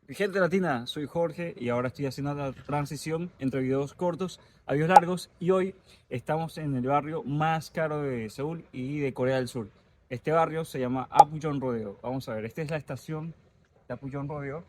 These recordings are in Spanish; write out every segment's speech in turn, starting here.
Gente latina, soy Jorge y ahora estoy haciendo la transición entre videos cortos a videos largos y hoy estamos en el barrio más caro de Seúl y de Corea del Sur. Este barrio se llama Apgujeong Rodeo. Vamos a ver, esta es la estación de Apgujeong Rodeo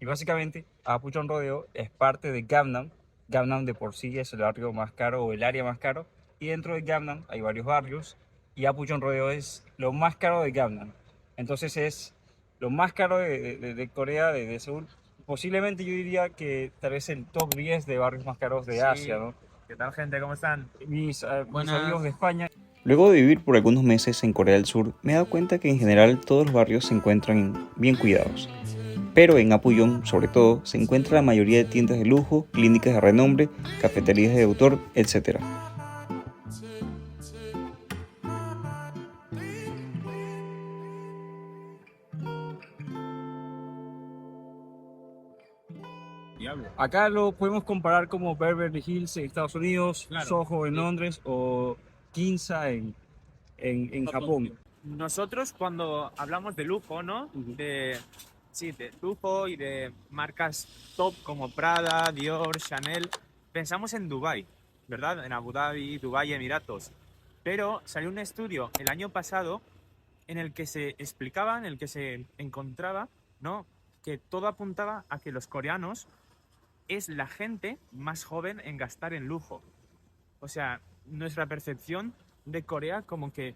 y básicamente Apgujeong Rodeo es parte de Gangnam. Gangnam de por sí es el barrio más caro o el área más caro y dentro de Gangnam hay varios barrios y Apgujeong Rodeo es lo más caro de Gangnam. Entonces es lo más caro de Corea, de Seúl. Posiblemente yo diría que tal vez el top 10 de barrios más caros de Asia, Sí, ¿no? ¿qué tal, gente? ¿Cómo están? Mis Buenas. amigos de España. Luego de vivir por algunos meses en Corea del Sur, me he dado cuenta que en general todos los barrios se encuentran bien cuidados. Pero en Apuyón, sobre todo, se encuentra la mayoría de tiendas de lujo, clínicas de renombre, cafeterías de autor, etc. Diablo. Acá lo podemos comparar como Beverly Hills en Estados Unidos, Claro, Soho en sí. Londres o Ginza en Japón. Nosotros cuando hablamos de lujo, ¿no? Ujú. Sí, de lujo y de marcas top como Prada, Dior, Chanel, pensamos en Dubái, ¿verdad? En Abu Dhabi, Dubái, Emiratos. Pero salió un estudio el año pasado en el que se explicaba, en el que se encontraba, ¿no? Que todo apuntaba a que los coreanos es la gente más joven en gastar en lujo. O sea, nuestra percepción de Corea como que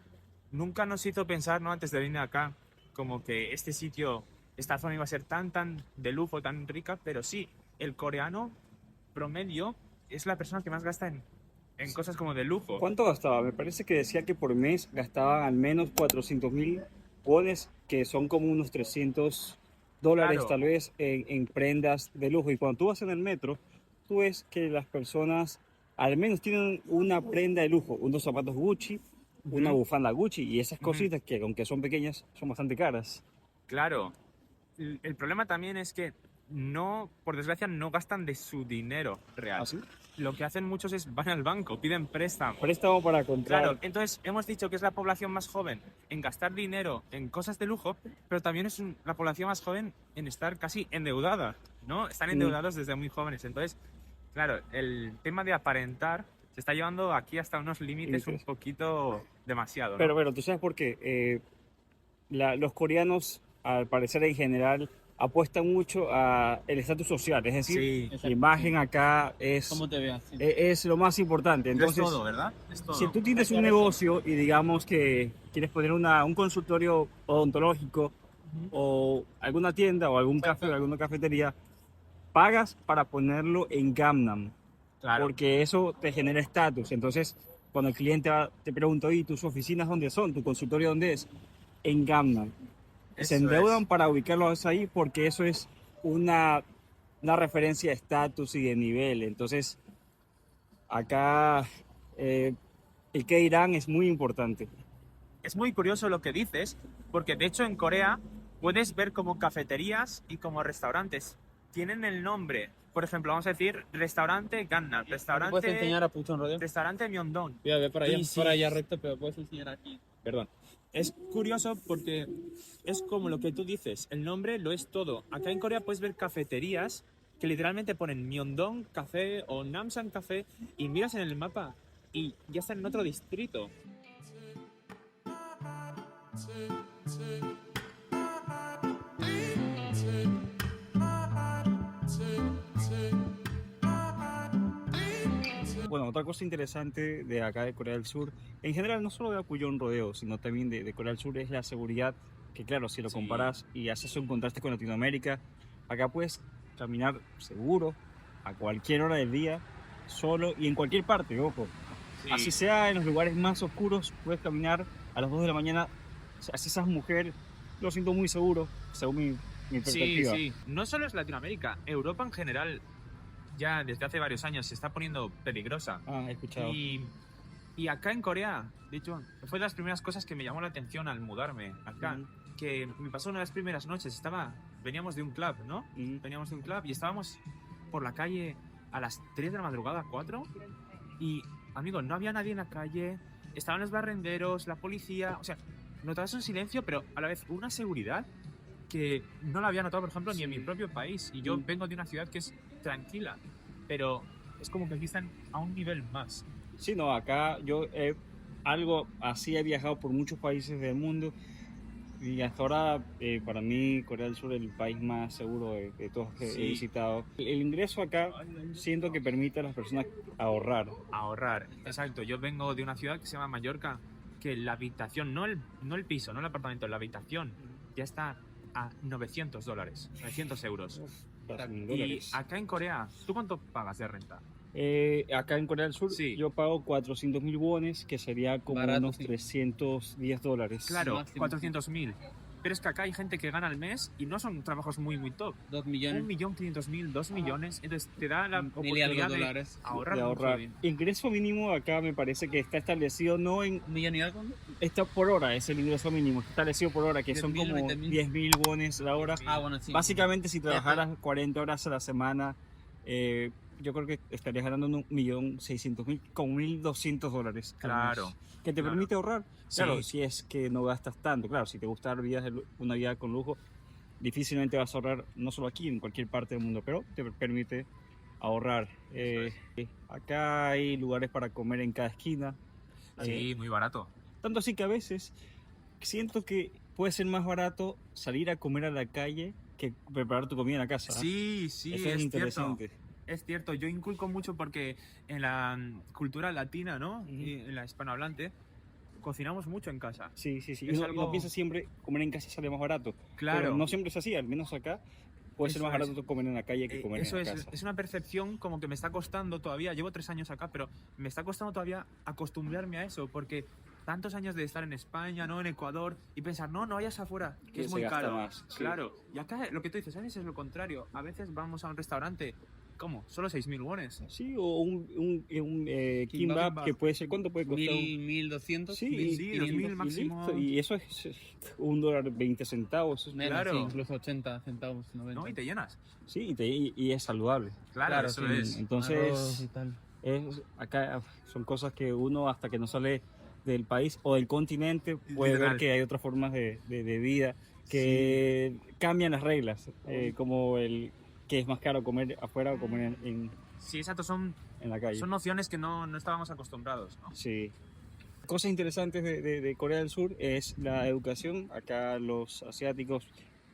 nunca nos hizo pensar, ¿no? Antes de venir acá, como que este sitio, esta zona iba a ser tan de lujo, tan rica, pero sí, el coreano promedio es la persona que más gasta en cosas como de lujo. ¿Cuánto gastaba? Me parece que decía que por mes gastaban al menos 400.000 wones, que son como unos $300 Claro, tal vez, en prendas de lujo. Y cuando tú vas en el metro, tú ves que las personas al menos tienen una prenda de lujo, unos zapatos Gucci, una ujú, bufanda Gucci y esas ujú, cositas que aunque son pequeñas, son bastante caras. claro. El problema también es que no, por desgracia, no gastan de su dinero real. ¿Así? Lo que hacen muchos es van al banco, piden préstamos. Préstamo para Claro, comprar. entonces hemos dicho que es la población más joven en gastar dinero en cosas de lujo, pero también es la población más joven en estar casi endeudada, ¿no? Están Mm, endeudados desde muy jóvenes. Entonces, claro, el tema de aparentar se está llevando aquí hasta unos límites un límites. poquito demasiado, ¿no? Pero tú sabes por qué. Los coreanos, al parecer en general, apuestan mucho a el estatus social, es decir, Sí, la imagen acá ¿Cómo te veas? Sí. es lo más importante. lo es Entonces, todo, ¿verdad? Es si todo. tú tienes un negocio y digamos que quieres poner un consultorio odontológico o alguna tienda o algún café o alguna cafetería, pagas para ponerlo en Gangnam, Claro, porque eso te genera estatus. Entonces, cuando el cliente te pregunta, ¿y tus oficinas dónde son? ¿Tu consultorio dónde es? En Gangnam. Se eso es. endeudan para ubicarlos ahí porque eso es una, una referencia de estatus y de nivel. Entonces, acá eh, el que dirán es muy importante. Es muy curioso lo que dices, porque de hecho en Corea puedes ver como cafeterías y como restaurantes tienen el nombre. Por ejemplo, vamos a decir restaurante Gangnam, ¿Me puedes enseñar a Puchón Rodeo? restaurante Myeongdong. Voy a ver Y para si allá recto, pero puedes enseñar aquí. Perdón. Es curioso porque es como lo que tú dices, el nombre lo es todo. Acá en Corea puedes ver cafeterías que literalmente ponen Myeongdong Café o Namsan Café y miras en el mapa y ya están en otro distrito. Bueno, otra cosa interesante de acá de Corea del Sur, en general no solo de Apuyón Rodeo, sino también de Corea del Sur, es la seguridad, que claro, si lo Sí, comparas y haces un contraste con Latinoamérica, acá puedes caminar seguro a cualquier hora del día, solo y en cualquier parte, ojo. Así sí. sea en los lugares más oscuros, puedes caminar a las 2 de la mañana, así seas mujer, lo siento muy seguro, según mi Sí, perspectiva. sí. No solo es Latinoamérica, Europa en general ya desde hace varios años se está poniendo peligrosa. Ah, he escuchado. Y, y acá en Corea, de hecho, fue de las primeras cosas que me llamó la atención al mudarme acá. Ujú, Que me pasó una de las primeras noches, veníamos de un club, ¿no? ujú. Veníamos de un club y estábamos por la calle a las 3 de la madrugada, 4. Y, amigo, no había nadie en la calle, estaban los barrenderos, la policía, o sea, notabas un silencio, pero a la vez una seguridad que no lo había notado, por ejemplo, ni en mi propio país. Y yo vengo de una ciudad que es tranquila, pero es como que aquí están a un nivel más. Sí, no, acá yo algo así he viajado por muchos países del mundo y hasta ahora para mí Corea del Sur es el país más seguro de todos que he Sí. visitado. El ingreso acá siento que permite a las personas ahorrar. Ahorrar, exacto. Yo vengo de una ciudad que se llama Mallorca, que la habitación, no el piso, no el apartamento, la habitación ya está a $900, 900 euros. Casi en Y dólares. acá en Corea, ¿tú cuánto pagas de renta? Acá en Corea del Sur Sí. yo pago 400.000 wones, que sería como Barato, unos sí. $310. Claro, máximo. 400.000. Pero es que acá hay gente que gana al mes y no son trabajos muy top. 2 millones. 1.500.000, 2 millones. Entonces te da la Mil y oportunidad algo de dólares. ahorrar. De mucho ahorrar. bien. Ingreso mínimo acá me parece que está establecido no en 1 millón y algo, ¿no? está por hora, es el ingreso mínimo, está establecido por hora, que son 10.000, como 20.000. 10.000 wones la hora. Ah, bueno, sí. Básicamente, si está. trabajaras 40 horas a la semana, yo creo que estarías ganando 1.600.000 con $1.200 al mes, Claro, que te claro. permite ahorrar. Claro, Sí. si es que no gastas tanto. Claro, si te gusta una vida con lujo, difícilmente vas a ahorrar, no solo aquí, en cualquier parte del mundo, pero te permite ahorrar. Acá hay lugares para comer en cada esquina. Sí, muy barato. Tanto así que a veces siento que puede ser más barato salir a comer a la calle que preparar tu comida en la casa. Sí, sí, Eso es interesante. Es cierto, yo inculco mucho porque en la cultura latina, ¿no? Ujú. Y en la hispanohablante, cocinamos mucho en casa. Sí, sí, sí. Es Uno algo- piensa siempre comer en casa sale más barato. Claro. Pero no siempre es así, al menos acá puede ser Eso más es. barato comer en la calle que comer Eso en la es, casa. es una percepción como que me está costando todavía, llevo 3 años acá, pero me está costando todavía acostumbrarme a eso, porque tantos años de estar en España, ¿no? En Ecuador, y pensar, no vayas afuera, que Que es se muy gasta caro. más, sí. Claro, y acá lo que tú dices, a veces es lo contrario, a veces vamos a un restaurante, ¿cómo? Solo 6.000 wones. Sí, o un kimbap Kimbap. que puede ser, ¿cuánto puede costar? 1.200. Sí, 2.000 y máximo. listo. Y eso es $1.20. Menos, Claro. sí, incluso 80 centavos, 90. ¿No? Y te llenas. Sí, y es saludable. Claro, eso sí. es. Entonces, Arroz y tal. acá son cosas que uno hasta que no sale del país o del continente puede Literal. ver que hay otras formas de vida que cambian las reglas, como el que es más caro comer afuera o comer Sí, exacto, son en la calle. nociones que no estábamos acostumbrados, ¿no? Sí. Cosas interesantes de Corea del Sur es la educación. Acá los asiáticos,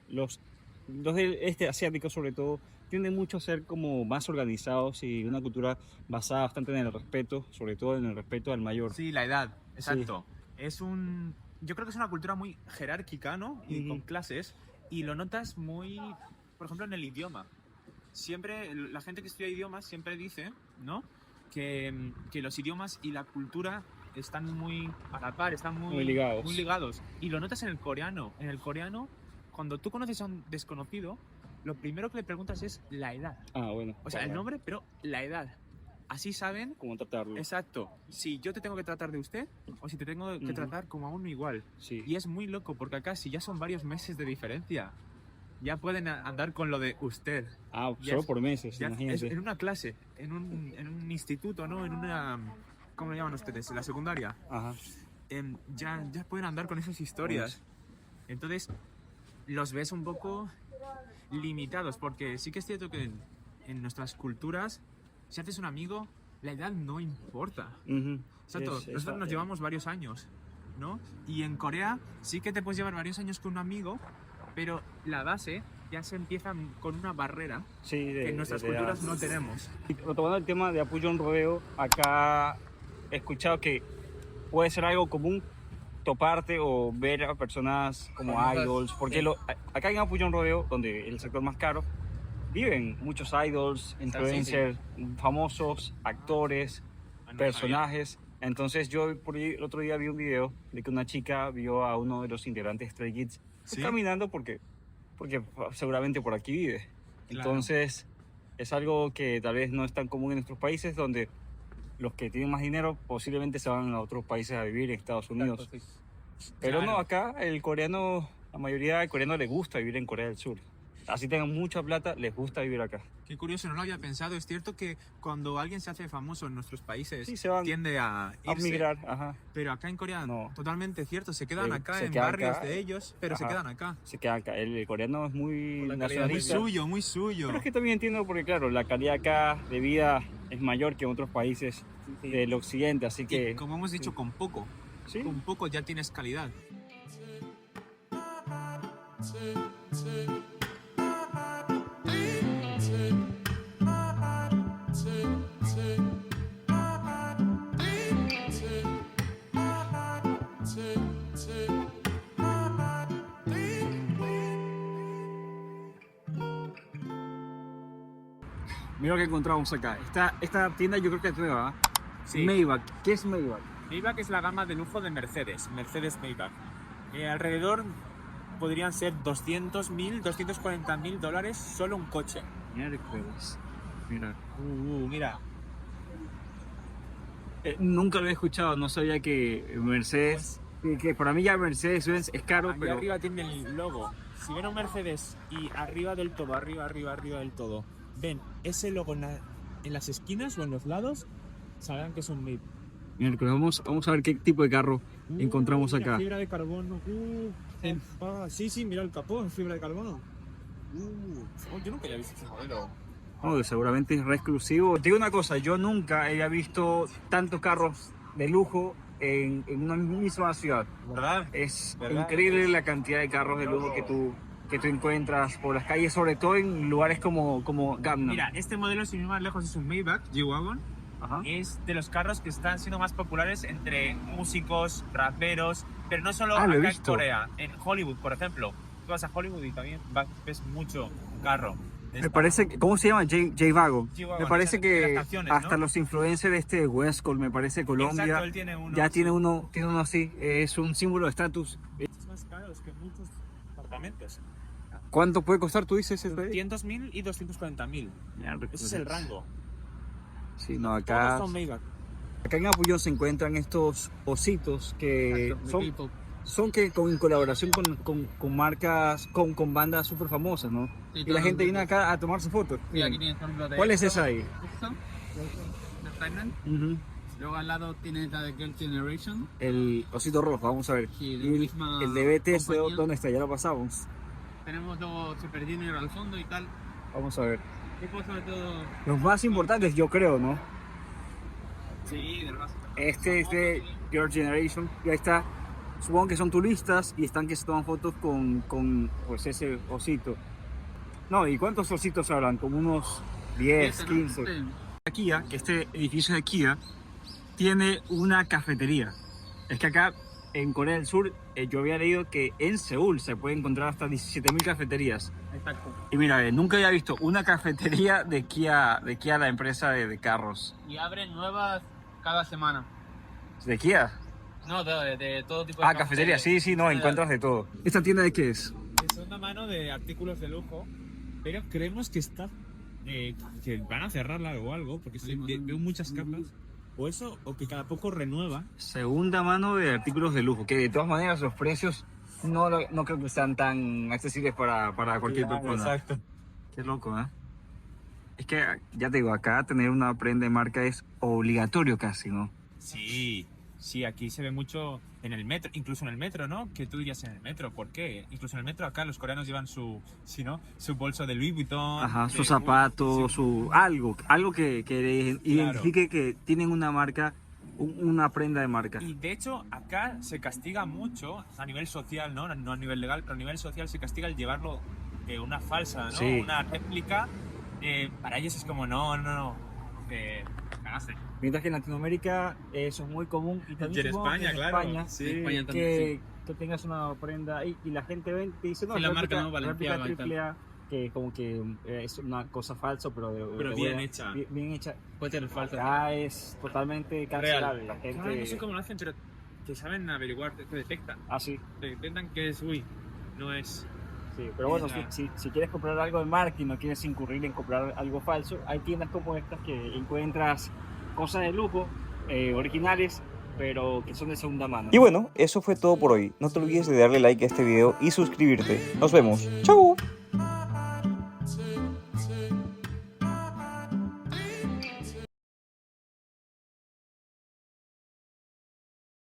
los del este asiático sobre todo, tienden mucho a ser como más organizados y una cultura basada bastante en el respeto, sobre todo en el respeto al mayor. Sí, la edad, exacto. Yo creo que es una cultura muy jerárquica, ¿no? Y Ujú. con clases. Y lo notas muy, por ejemplo, en el idioma. Siempre, la gente que estudia idiomas siempre dice, ¿no? Que los idiomas y la cultura están muy a la par, están Muy ligados. muy ligados. Y lo notas en el coreano. En el coreano, cuando tú conoces a un desconocido, lo primero que le preguntas es la edad. Ah, bueno. O sea, el para nombre, pero la edad. Así saben. cómo tratarlo. Exacto. Si yo te tengo que tratar de usted o si te tengo que Ujú. tratar como a uno igual. Sí. Y es muy loco porque acá si ya son varios meses de diferencia, ya pueden andar con lo de usted. Ah, ya solo es- por meses, Ya es imagínate. en una clase, en un instituto, ¿no? En una... ¿Cómo le llaman ustedes? En la secundaria. Ajá. Ya pueden andar con esas historias. Entonces, los ves un poco limitados porque sí que es cierto que en nuestras culturas, si haces un amigo, la edad no importa. Ujú. Exacto, nosotros nos llevamos varios años, ¿no? Y en Corea sí que te puedes llevar varios años con un amigo, pero la base ya se empieza con una barrera Sí, que en nuestras de edad. culturas no tenemos. Y retomando el tema de apoyo a un rodeo, acá he escuchado que puede ser algo común toparte o ver a personas como Famosas, idols, porque sí. acá en apoyo a un rodeo, donde el sector más caro, viven muchos idols, influencers, famosos, actores, personajes. Entonces yo por ahí el otro día vi un video de que una chica vio a uno de los integrantes de Stray Kids ¿Sí? caminando porque seguramente por aquí vive. Claro. Entonces es algo que tal vez no es tan común en nuestros países, donde los que tienen más dinero posiblemente se van a otros países a vivir, en Estados Unidos. Exacto, sí. Pero no, Claro. acá el coreano, la mayoría del coreano le gusta vivir en Corea del Sur. así tengan mucha plata, les gusta vivir acá. Qué curioso, no lo había pensado. Es cierto que cuando alguien se hace famoso en nuestros países, Sí, se van tiende a a irse. migrar, ajá. Pero acá en Corea, No. totalmente cierto. Se quedan acá se en quedan barrios acá. de ellos, pero se Ajá. quedan acá. Se queda acá. El coreano es muy Por la calidad Muy nacionalista. suyo, muy suyo. Pero es que también entiendo porque, claro, la calidad acá de vida es mayor que en otros países del occidente, así Y que... como hemos dicho, con poco. Sí, Con poco ya tienes calidad. mira lo que encontramos acá. Esta tienda yo creo que es nueva. Sí. Maybach. ¿Qué es Maybach? Maybach es la gama de lujo de Mercedes. Mercedes Maybach. Alrededor podrían ser 200.000, 240.000 dólares solo un coche. Miércoles. Mira. Mira. Nunca lo he escuchado, no sabía que Mercedes... Que para mí ya Mercedes-Benz es caro, Aquí pero... arriba tiene el logo. Si ven un Mercedes y arriba del todo, arriba del todo, ven ese logo en las esquinas o en los lados, sabrán que es un Maybach. Miércoles, vamos a ver qué tipo de carro encontramos Mira, acá. Fibra de carbono. Sí, mira el capó, es fibra de carbono. Yo nunca había visto ese modelo. No, seguramente es re exclusivo. Te digo una cosa, yo nunca había visto tantos carros de lujo en una misma ciudad. ¿Verdad? Es ¿Verdad? increíble la cantidad de carros de lujo que tú encuentras por las calles, sobre todo en lugares como Gangnam. Mira, este modelo, sin ir más lejos, es un Maybach G-Wagon. Ajá. Es de los carros que están siendo más populares entre músicos, raperos, pero no solo Ah, lo he acá en visto. Corea, en Hollywood, por ejemplo. Tú vas a Hollywood y también ves mucho carro. de Me esta- parece, ¿cómo se llama? J-Wagon. G-Wagon, Me parece esa de las que canciones, hasta ¿no? los influencers de este Westcol, me parece Colombia, Exacto, él tiene uno. ya tiene uno así. Es un símbolo de estatus. Es más caro que muchos apartamentos. ¿Cuánto puede costar, tú dices? ese? 200.000 y 240.000. Ese es el rango. Sí, no, Todos acá, son Maybach. acá en Apuyó se encuentran estos ositos que Exacto, de K-pop. son que en colaboración con marcas, con bandas súper famosas, ¿no? Sí, Y la todos gente los viene grupos. acá a tomar sus fotos. Sí, aquí tienes, por ejemplo, de ¿Cuál es EXO, esa ahí? EXO, de Thailand. Ujú. Luego al lado tienes la de Girl Generation. El osito rojo, vamos a ver. Sí, de Y el, misma el de BTS, compañía. ¿dónde está? Ya lo pasamos. Tenemos luego Super Junior al fondo y tal. Vamos a ver. Tipo sobre todo... Los más importantes, yo creo, ¿no? Sí, del básico. Este es de Your Generation. Y ahí está. Supongo que son turistas y están que se toman fotos con pues ese osito. No, ¿y cuántos ositos habrán? Como unos 10, 15. Sí. Kia, que este edificio de Kia tiene una cafetería. Es que acá en Corea del Sur yo había leído que en Seúl se puede encontrar hasta 17.000 cafeterías. Exacto. Y mira, nunca había visto una cafetería de Kia, la empresa de carros. Y abren nuevas cada semana. ¿De Kia? No, de todo tipo de Ah, cafetería, sí, sí, no, encuentras de todo. ¿Esta tienda de qué es? Es una mano de artículos de lujo, pero creemos que está que van a cerrarla o algo, porque veo muchas capas. O eso, o que cada poco renueva. Segunda mano de artículos de lujo, que de todas maneras los precios no creo que sean tan accesibles para cualquier persona. Exacto. Qué loco, ¿eh? Es que, ya te digo, acá tener una prenda de marca es obligatorio casi, ¿no? Sí, sí, aquí se ve mucho en el metro, incluso en el metro, ¿no? Que tú dirías en el metro, ¿por qué? Incluso en el metro acá los coreanos llevan su bolso de Louis Vuitton. Ajá, de sus zapatos, algo que identifique que tienen una marca, una prenda de marca. Y de hecho, acá se castiga mucho a nivel social, ¿no? No a nivel legal, pero a nivel social se castiga el llevarlo de una falsa, ¿no? Sí. Una réplica. Para ellos es como, no. Cagase. Mientras que en Latinoamérica eso es muy común. Y también Y en supongo que España, claro. España, Sí. En España también, que tengas una prenda ahí y la gente ven, te dice, no, Sí, la réplica- marca, ¿no? Valenciaga réplica y tal. triple A, que como que es una cosa falsa, pero, Pero de bien buena- hecha. Bien hecha. Puede ser falso. Acá es totalmente cancelable. La gente... Claro, no sé cómo lo hacen, pero que saben averiguar, te detectan. Ah, sí. Te detectan que es, no es. Sí, pero bueno, Ya. si quieres comprar algo de marca y no quieres incurrir en comprar algo falso, hay tiendas como estas que encuentras cosas de lujo, originales, pero que son de segunda mano. Y bueno, eso fue todo por hoy. No te olvides de darle like a este video y suscribirte. Nos vemos. ¡Chao!